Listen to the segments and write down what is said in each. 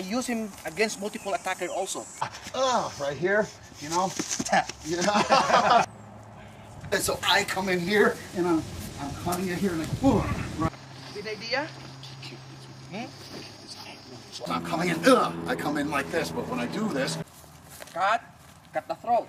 use him against multiple attacker also. Right here, you know. Yeah. And so I come in here and I'm cutting it here and like, boom. Right. Good idea? So I'm coming in, I come in like this, but when I do this, Cut the throat.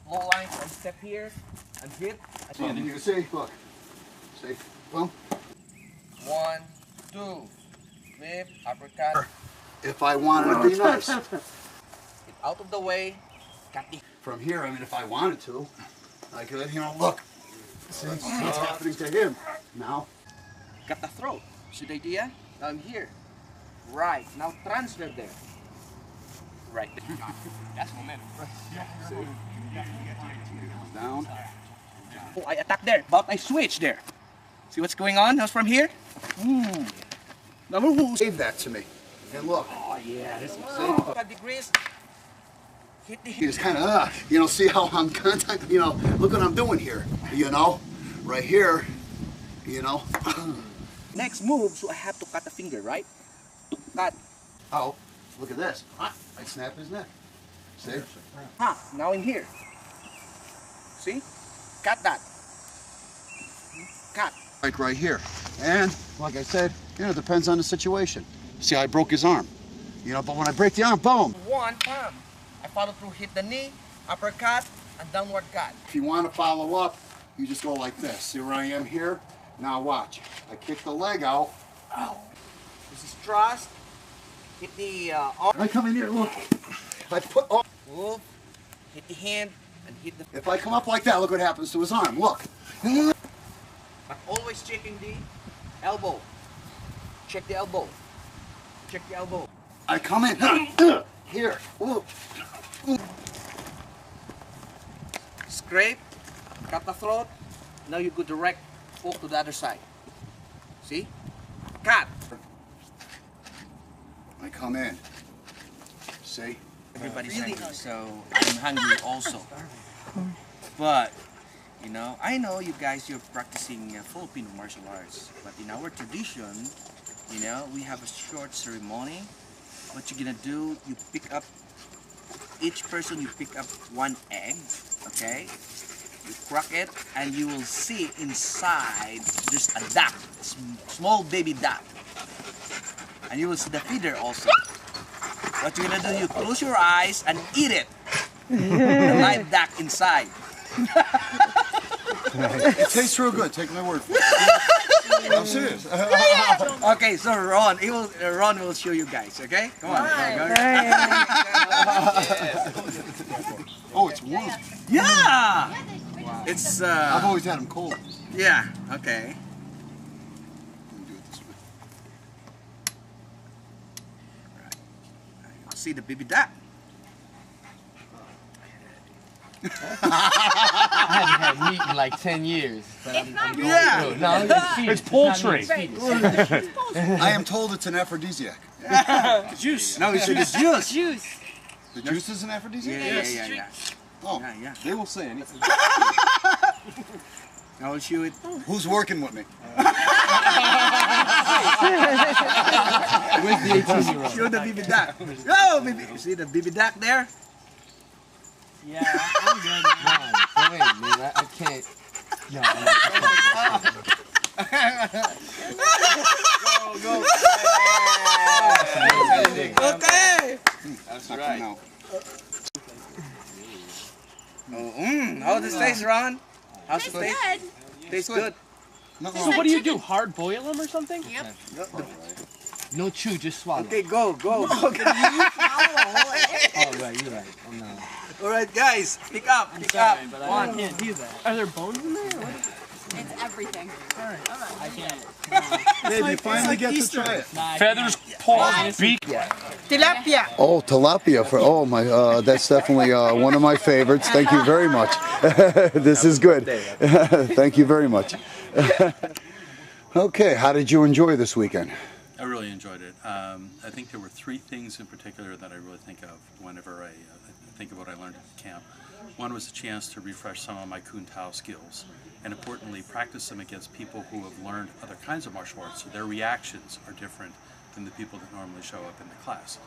Low line, one step here, and hit. you can see, look, see, well. 1, 2, flip, uppercut. If I wanted to be nice. Get out of the way, cut the... From here, I mean, if I wanted to, I could, you know, look. See what's happening to him now. Cut the throat. See the idea? Now I'm here. Right, now transfer there. Right there. That's momentum. Down. Oh, I attack there, but I switch there. See what's going on? How's from here? Number who Save that to me. And look. Oh yeah, this is 5 degrees. Hit the You just kind of, you know, see how I'm contact, you know, look what I'm doing here, you know, right here, you know. Next move, so I have to cut the finger, right? To cut. Oh, look at this. I snap his neck. See? Now in here. See? Cut that. Cut. Like right here. And, like I said, you know, it depends on the situation. See, I broke his arm, you know, but when I break the arm, boom. One palm. I follow through, hit the knee, uppercut, and downward cut. If you want to follow up, you just go like this. See where I am here? Now watch. I kick the leg out. Ow. This is thrust. Hit the arm. I come in here, look. I put up. Move. Hit the hand and hit the... If I come up like that, look what happens to his arm. Look. But always checking the elbow. Check the elbow. Check the elbow. I come in. Here. Look. Scrape. Cut the throat. Now you go direct poke to the other side. See? Cut. I come in. See? Everybody's hungry, so I'm hungry also. But, you know, I know you guys, you're practicing Filipino martial arts. But in our tradition, you know, we have a short ceremony. What you're gonna do, you pick up, each person you pick up one egg, okay? You crack it, and you will see inside there's a duck, small baby duck. And you will see the feeder also. What you're gonna do, you close your eyes and eat it. The live duck inside. It tastes real good. Take my word for it. I'm serious. Okay, so Ron will show you guys. Okay, come on. Go. Oh, it's warm. Yeah. It's. I've always had them cold. Yeah. Okay. Let me do it this way. See the baby duck. I haven't had meat in like 10 years. But I'm going through. No, it's poultry. I am told it's an aphrodisiac. The juice. No, it's the juice. The juice is an aphrodisiac? Yeah. Oh, Yeah. they will say anything. I will show it. Who's working with me? with the 18-year-old. Show the baby duck. Oh, baby. You see the baby duck there? Yeah, I'm good. No, wait, man, I can't. No, Go. Okay. That's right. Now. How does it taste, Ron? How's it taste? Tastes good. So what do? Hard boil them or something? Yep. no chew, just swallow. Okay, go. Okay. Oh, right, you're right. Oh, no. All right, guys, pick up. But I can't do that. Are there bones in there? It's everything. I can't. Babe, you finally get to try it. Feathers, paws, beak. Tilapia. Oh, tilapia. Oh, my, that's definitely one of my favorites. Thank you very much. This is good. Thank you very much. Okay, how did you enjoy this weekend? I really enjoyed it. I think there were 3 things in particular that I really think of whenever I think of what I learned at the camp. One was a chance to refresh some of my Kung Tao skills, and importantly, practice them against people who have learned other kinds of martial arts, so their reactions are different than the people that normally show up in the class.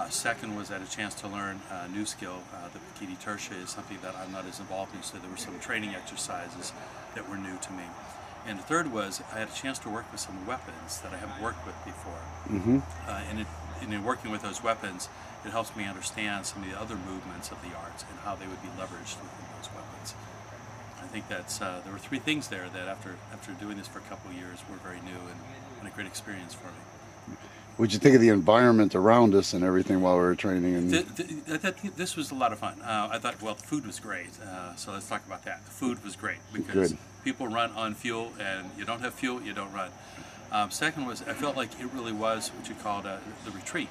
Second was I had a chance to learn a new skill. The Pakiti Tertia is something that I'm not as involved in, so there were some training exercises that were new to me. And the third was I had a chance to work with some weapons that I haven't worked with before. And in working with those weapons, it helps me understand some of the other movements of the arts and how they would be leveraged within those weapons. I think that's there were three things there that after doing this for a couple of years were very new and a great experience for me. What'd you think of the environment around us and everything while we were training? And this was a lot of fun. I thought, well, the food was great, so let's talk about that. The food was great because people run on fuel, and you don't have fuel, you don't run. Second was, I felt like it really was what you called the retreat.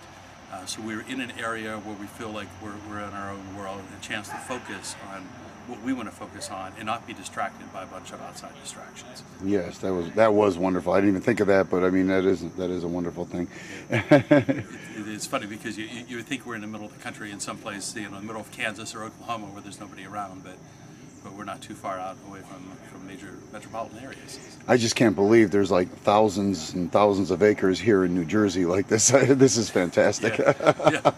So we were in an area where we feel like we're in our own world, a chance to focus on what we want to focus on and not be distracted by a bunch of outside distractions. Yes, that was wonderful. I didn't even think of that, but I mean that is a wonderful thing. It's funny because you would think we're in the middle of the country in some place, in the middle of Kansas or Oklahoma where there's nobody around, but we're not too far out away from major metropolitan areas. I just can't believe there's like thousands and thousands of acres here in New Jersey like this. This is fantastic. Yeah.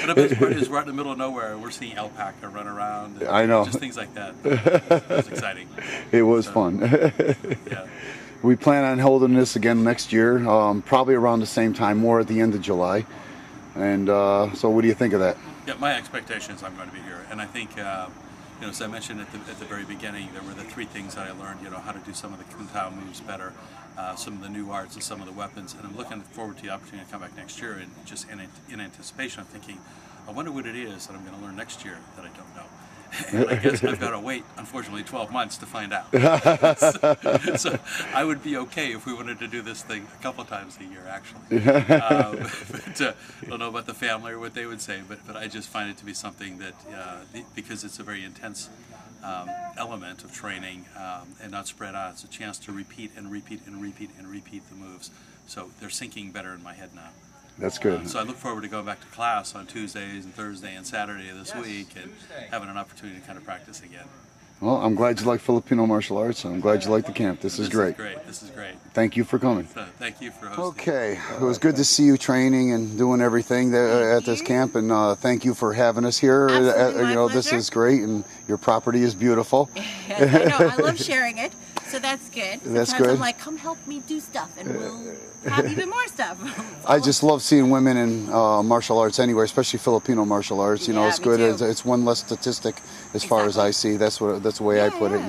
But the best part is we're out in the middle of nowhere. We're seeing alpaca run around. And I know. Just things like that. It was exciting. It was fun. Yeah. We plan on holding this again next year, probably around the same time, more at the end of July. And so what do you think of that? Yeah, my expectations I'm going to be here. And I think, as I mentioned at the very beginning, there were the three things that I learned, how to do some of the Kung Tao moves better, some of the new arts and some of the weapons. And I'm looking forward to the opportunity to come back next year and just in anticipation, I'm thinking, I wonder what it is that I'm going to learn next year that I don't know. And I guess I've got to wait, unfortunately, 12 months to find out. So I would be okay if we wanted to do this thing a couple times a year, actually. But I don't know about the family or what they would say, but I just find it to be something that, because it's a very intense element of training and not spread out, it's a chance to repeat and repeat and repeat and repeat the moves. So they're sinking better in my head now. That's good. So I look forward to going back to class on Tuesdays and Thursday and Saturday of this week and having an opportunity to kind of practice again. Well, I'm glad you like Filipino martial arts. I'm glad you like the camp. This is great. This is great. Thank you for coming. Thank you for hosting. Okay, it was good to see you training and doing everything there at this camp, and thank you for having us here. Absolutely, this is great, and your property is beautiful. Yes, I know. I love sharing it, so that's good. That's Sometimes good. I'm like, come help me do stuff, and we'll have even more stuff. I just love seeing women in martial arts anyway, especially Filipino martial arts. Yeah, it's me good. too. It's one less statistic as far as I see. That's the way I put it.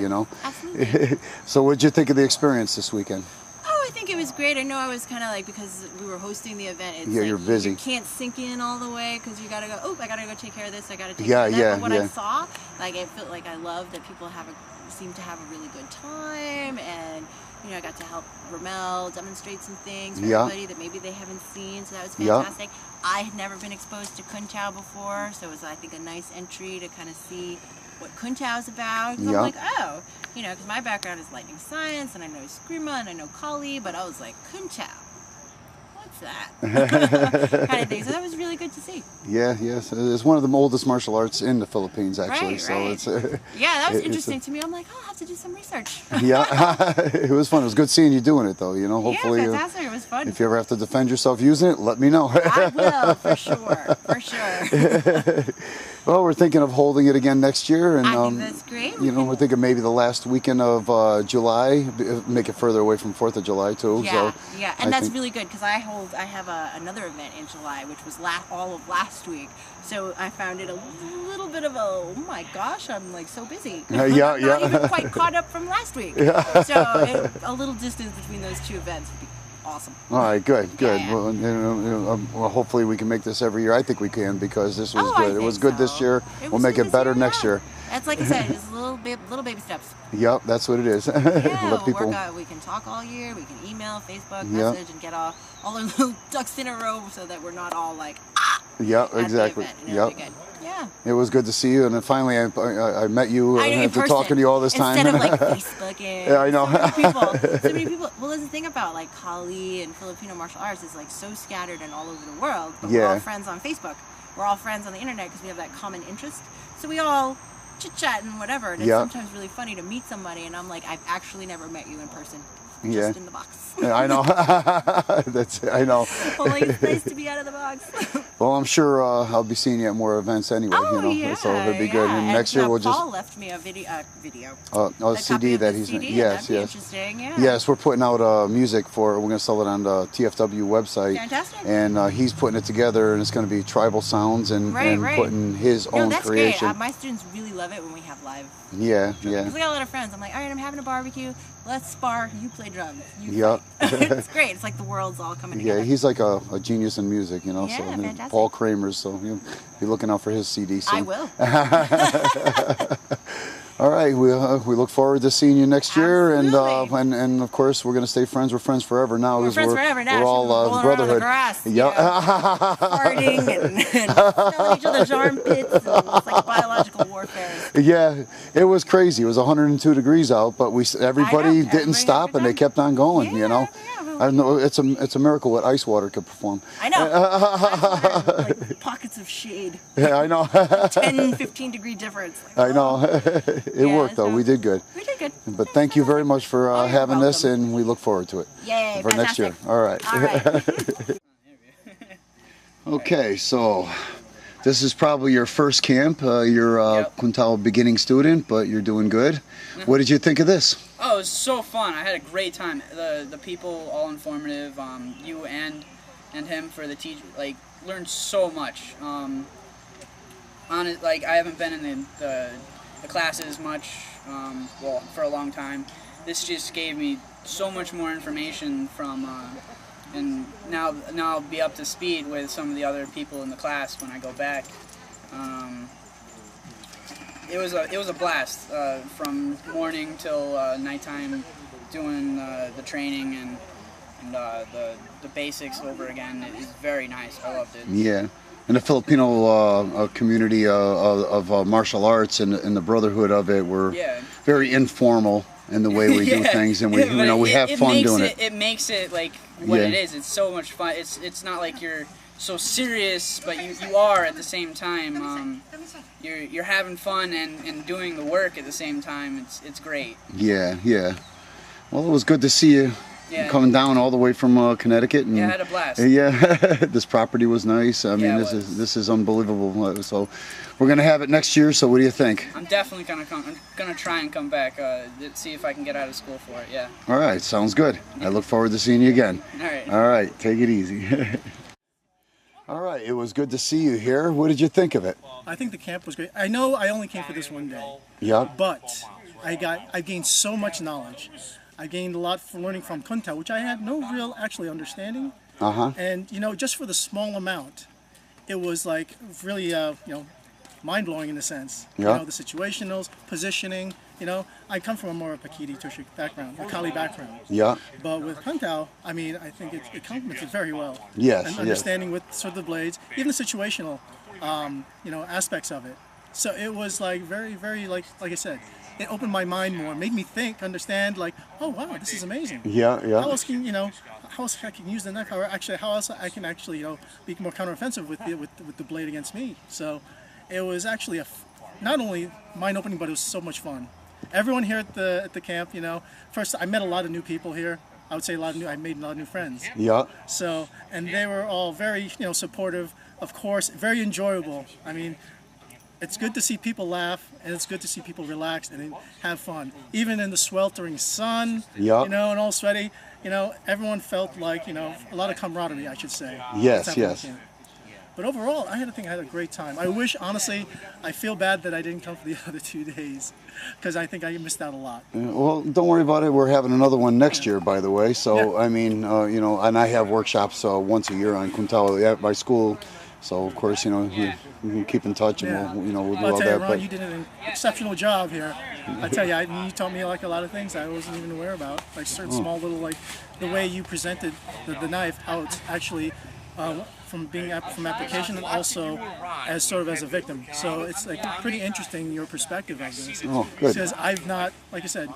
Absolutely. So, what did you think of the experience this weekend? Oh, I think it was great. I know I was kind of like, because we were hosting the event, it's You're busy. You can't sink in all the way because you got to go, I got to go take care of this, I got to take Yeah, care of that. yeah, But what yeah. I saw, it felt like I love that people seem to have a really good time, and I got to help Ramel demonstrate some things for everybody that maybe they haven't seen, so that was fantastic. I had never been exposed to Kung Tao before, so it was, I think, a nice entry to kind of see what Kung Tao is about. I'm like, because my background is lightning science, and I know Eskrima, and I know Kali, but I was like, Kung Tao, what's that? kind of thing. So that was really good to see. Yes, it's one of the oldest martial arts in the Philippines, actually. Right, so right. it's That was interesting to me. I'm like, I'll have to do some research. it was fun. It was good seeing you doing it, though. Hopefully, yeah, fantastic. It was fun. if you ever have to defend yourself using it, let me know. I will, for sure. Well, we're thinking of holding it again next year, and I think that's great. we're thinking maybe the last weekend of July, make it further away from 4th of July too. Yeah, so and that's really good because I have another event in July, which was all of last week. So I found it a little bit of oh my gosh, I'm like so busy. I'm not even quite caught up from last week. So a little distance between those two events would be awesome. All right, good. Yeah. Well, hopefully we can make this every year. I think we can because this was I good. It was good this so. year. We'll make it better next year. That's like I said, it's little baby steps. Yep, that's what it is. Yeah, Let people. we can talk all year. We can email, Facebook, message, and get all our little ducks in a row so that we're not all like Yeah, exactly. Yep. Yeah. It was good to see you, and then finally I met you after talking to you all this time. Instead of like Facebooking. Yeah, I know. So many people. Well, there's the thing about like Kali and Filipino martial arts is like so scattered and all over the world, but we're all friends on Facebook. we're all friends on the internet because we have that common interest. So we all chit-chat and whatever. And it's sometimes really funny to meet somebody and I'm like, I've actually never met you in person. Just in the box. Yeah, I know. I know. Well, like, it's nice to be out of the box. Well, I'm sure I'll be seeing you at more events anyway. Oh, you know, yeah, so it'll be good. And next year we'll just. Paul left me a video. A CD that he's. CD, yes, yes. Interesting. Yeah. Yes, we're putting out music for. We're going to sell it on the TFW website. Fantastic. And he's putting it together, and it's going to be tribal sounds and putting his own that's creation. Great. My students really love it when we have live. Yeah. Because I got a lot of friends. I'm like, all right, I'm having a barbecue. Let's spar. You play drums. Yeah. It's great. It's like the world's all coming together. Yeah, he's like a genius in music, you know. Yeah, so fantastic. Paul Kramer's, so you'll be looking out for his CD soon. I will. All right, we look forward to seeing you next year, Absolutely. and of course we're gonna stay friends. We're friends forever now. We're friends forever now. We're all brotherhood. Farting and smelling each other's armpits. And it's like biological warfare. Yeah, it was crazy. It was 102 degrees out, but everybody didn't stop and they kept on going. You know. I don't know. It's a miracle what ice water could perform. I know. Ice water, like pockets of shade. Yeah, I know. 10, 15 degree difference. Like, I know. It worked though. We did good. We did good. But thank you very much for having this, welcome. and we look forward to it. Yay! For next year. All right. All right. Okay, so this is probably your first camp. You're a Quintal beginning student, but you're doing good. What did you think of this? Oh, it was so fun. I had a great time. The people, all informative. You and him for the teacher, like, learned so much. On it, like, I haven't been in the classes much, well, for a long time. This just gave me so much more information from, and now I'll be up to speed with some of the other people in the class when I go back. It was a blast from morning till nighttime, doing the training and the basics over again. It is very nice. I loved it. Yeah, and the Filipino community of martial arts and the brotherhood of it were very informal in the way we do things, and we we have fun doing it. It makes it like what it is. It's so much fun. It's not like you're so serious, but you are at the same time. You're having fun and doing the work at the same time. It's great. Yeah. Well, it was good to see you coming down all the way from Connecticut. And, I had a blast. Yeah, this property was nice. I mean, this is unbelievable. So we're gonna have it next year. So what do you think? I'm definitely gonna try and come back. See if I can get out of school for it. Yeah. All right, sounds good. I look forward to seeing you again. All right. All right, take it easy. All right, it was good to see you here. What did you think of it? I think the camp was great. I know I only came for this one day. Yeah. But I gained so much knowledge. I gained a lot from learning from Quintal, which I had no real actually understanding. And just for the small amount, it was like really mind blowing in a sense. Yeah. The situationals, positioning. I come from a more Pakiti Tushik background, a Kali background. Yeah. But with Quintal, I mean, I think it complements it very well. Yes. And understanding with sort of the blades, even the situational, aspects of it. So it was like very, very like I said, it opened my mind more, made me think, understand, like, oh wow, this is amazing. Yeah. How else can how else I can use the knife? Or actually, how else I can actually be more counteroffensive with the blade against me? So it was actually not only mind opening, but it was so much fun. Everyone here at the camp, first I met a lot of new people here. I would say I made a lot of new friends. Yeah. So, and they were all very, supportive, of course, very enjoyable. I mean, it's good to see people laugh, and it's good to see people relax and have fun. Even in the sweltering sun, and all sweaty, everyone felt like, a lot of camaraderie, I should say. Yes. But overall, I had a great time. I wish, honestly, I feel bad that I didn't come for the other 2 days, because I think I missed out a lot. Well, don't worry about it. We're having another one next year, by the way. So, I mean, and I have workshops once a year on Quintal at my school. So, of course, we can keep in touch, and we'll do all that. Ron, you did an exceptional job here. I tell you, you taught me like a lot of things I wasn't even aware about, like certain small little, like the way you presented the knife, how it's actually from being from application and also as sort of as a victim. So it's like pretty interesting your perspective of this. Oh, good. Because I've not, like I said,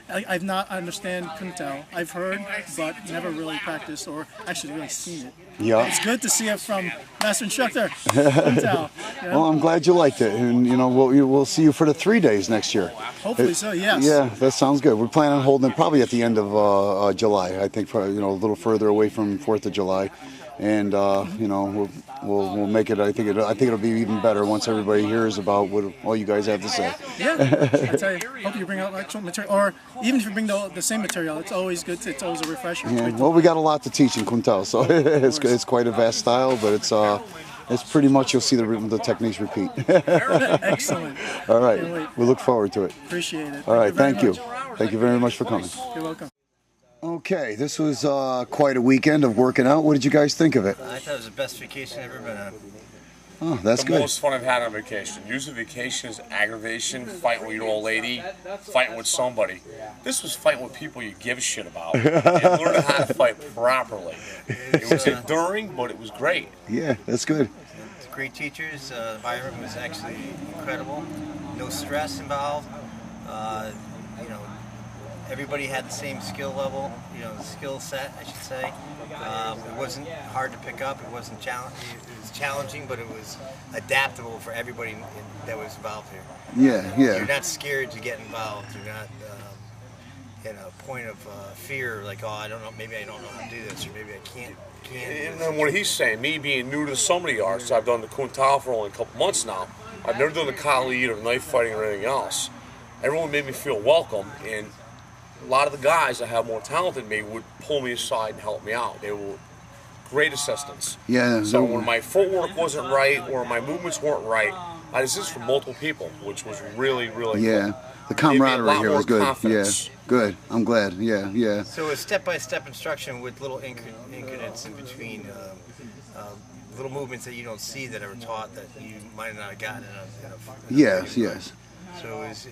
I've not couldn't tell. I've heard, but never really practiced or actually really seen it. Yeah. It's good to see it from master instructor. Couldn't tell. You know? Well, I'm glad you liked it, and you know we'll see you for the 3 days next year. Hopefully so. Yes. Yeah, that sounds good. We're planning on holding it probably at the end of July. I think, you know, a little further away from 4th of July, and you know we'll make it. I think it'll be even better once everybody hears about what all you guys have to say. Yeah, I tell you, hope you bring out actual material, or even if you bring the same material, it's always good. It's always a refresher. Yeah. Well, we got a lot to teach in Kuntal, so it's quite a vast style, but it's pretty much you'll see the techniques repeat. Excellent. All right, we look forward to it. Appreciate it. All right, thank you. Much. Thank you very much for coming. You're welcome. Okay, this was quite a weekend of working out. What did you guys think of it? I thought it was the best vacation I've ever been on. Oh, that's the good. most fun I've had on vacation. Usually vacation is aggravation, fighting with your old lady, fighting with somebody. This was fighting with people you give a shit about and learning how to fight properly. It was enduring, but it was great. Yeah, that's good. Great teachers. The environment was actually incredible. No stress involved. You know, everybody had the same skill level. You know, the skill set, I should say. It wasn't hard to pick up. It wasn't challenging. It was challenging, but it was adaptable for everybody that was involved here. Yeah, yeah. You're not scared to get involved. You're not in a point of fear, like, oh, I don't know, maybe I don't know how to do this, or maybe I can't. And then what he's saying, me being new to some of the arts, I've done the Kuntal for only a couple months now. I've never done the Kali or knife fighting or anything else. Everyone made me feel welcome, and a lot of the guys that have more talent than me would pull me aside and help me out. They were great assistants. Yeah. So when my footwork wasn't right or my movements weren't right, I assisted from multiple people, which was really, really yeah. cool. The camaraderie here was good. Confidence. Yeah, good. I'm glad. Yeah, yeah. So it's step-by-step instruction with little increments in between, little movements that you don't see that are taught that you might not have gotten in a yes, yes. So it was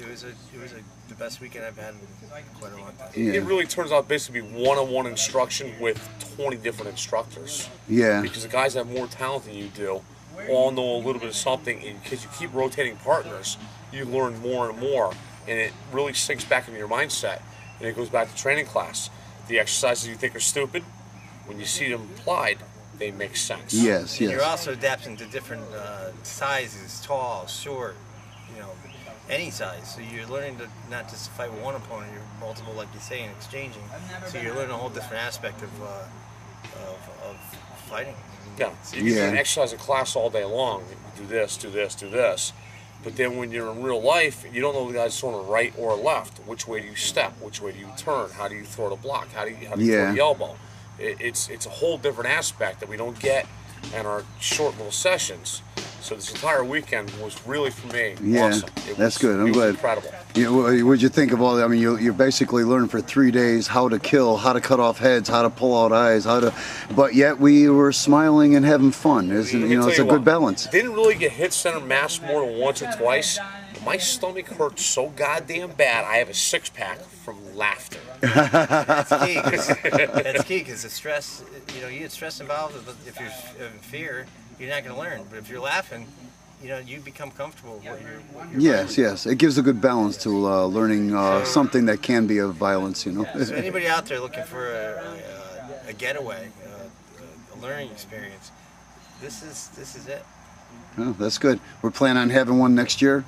the best weekend I've had in quite a long time. Yeah. It really turns out basically one-on-one instruction with 20 different instructors. Yeah. Because the guys have more talent than you do, all know a little bit of something, and because you keep rotating partners, you learn more and more, and it really sinks back into your mindset, and it goes back to training class. The exercises you think are stupid, when you see them applied, they make sense. Yes, And yes. you're also adapting to different sizes, tall, short, you know, any size. So you're learning to not just fight with one opponent, you're multiple, like you say, and exchanging. So you're learning a whole different aspect of fighting. Yeah, so you can do an exercise in class all day long. Do this, do this, do this. But then when you're in real life, you don't know the guy's throwing right or left. Which way do you step? Which way do you turn? How do you throw the block? How do you throw the elbow? It's a whole different aspect that we don't get in our short little sessions. So this entire weekend was really, for me, awesome. That's good. I'm glad. Incredible. You know, what'd you think of all that? I mean, you basically learned for 3 days how to kill, how to cut off heads, how to pull out eyes, but yet we were smiling and having fun. It's a good balance. Didn't really get hit center mass more than once or twice. But my stomach hurt so goddamn bad. I have a 6-pack from laughter. That's key because the stress, you get stress involved. If you're in fear, you're not going to learn. But if you're laughing, you become comfortable with what you're Yes, yes. It gives a good balance to learning something that can be of violence, So anybody out there looking for a getaway, a learning experience, this is it. Oh, that's good. We're planning on having one next year,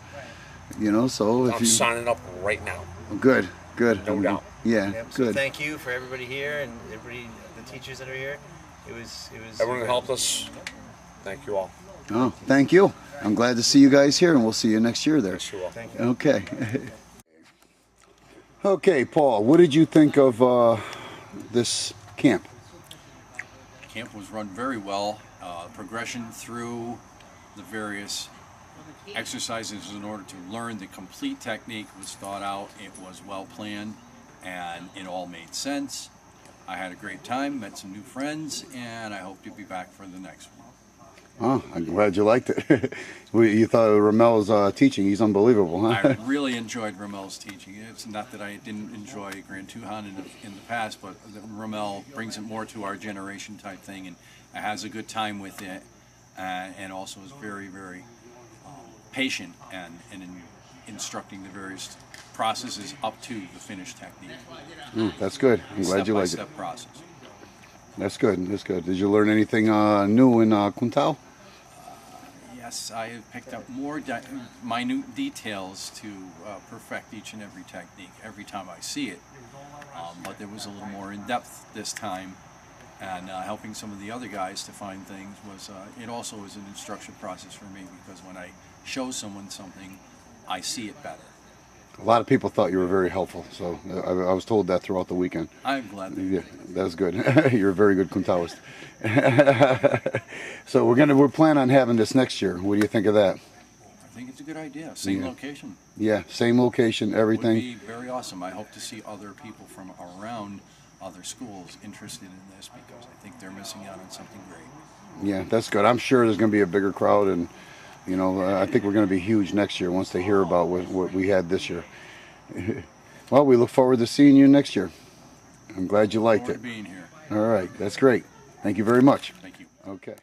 so if I'm signing up right now. Good, good. No doubt. Yeah, So good. thank you for everybody here and the teachers that are here. It was. Everyone who helped us. Thank you all. Oh, thank you. I'm glad to see you guys here, and we'll see you next year there. Yes, you will. Thank you. Okay. Okay, Paul, what did you think of this camp? Camp was run very well. Progression through the various exercises in order to learn the complete technique was thought out. It was well planned, and it all made sense. I had a great time, met some new friends, and I hope to be back for the next one. Oh, I'm glad you liked it. You thought Ramel's teaching, he's unbelievable, huh? I really enjoyed Ramel's teaching. It's not that I didn't enjoy Grand Tuhan in the past, but Ramel brings it more to our generation type thing, and has a good time with it, and also is very, very patient and in instructing the various processes up to the finished technique. That's good. I'm glad you like it. Step-by-step process. That's good. That's good. Did you learn anything new in Kung Tao? Yes, I have picked up more minute details to perfect each and every technique every time I see it. But there was a little more in depth this time, and helping some of the other guys to find things was, it also is an instruction process for me, because when I show someone something, I see it better. A lot of people thought you were very helpful, so I was told that throughout the weekend. I'm glad. Yeah, that's good. You're a very good Kung Taoist. So we're planning on having this next year. What do you think of that? I think it's a good idea. Same location. Yeah, same location, everything. Would be very awesome. I hope to see other people from around other schools interested in this, because I think they're missing out on something great. Yeah, that's good. I'm sure there's going to be a bigger crowd, and you know, I think we're going to be huge next year once they hear about what we had this year. Well, we look forward to seeing you next year. I'm glad you liked it. Being here. All right, that's great. Thank you very much. Thank you. Okay.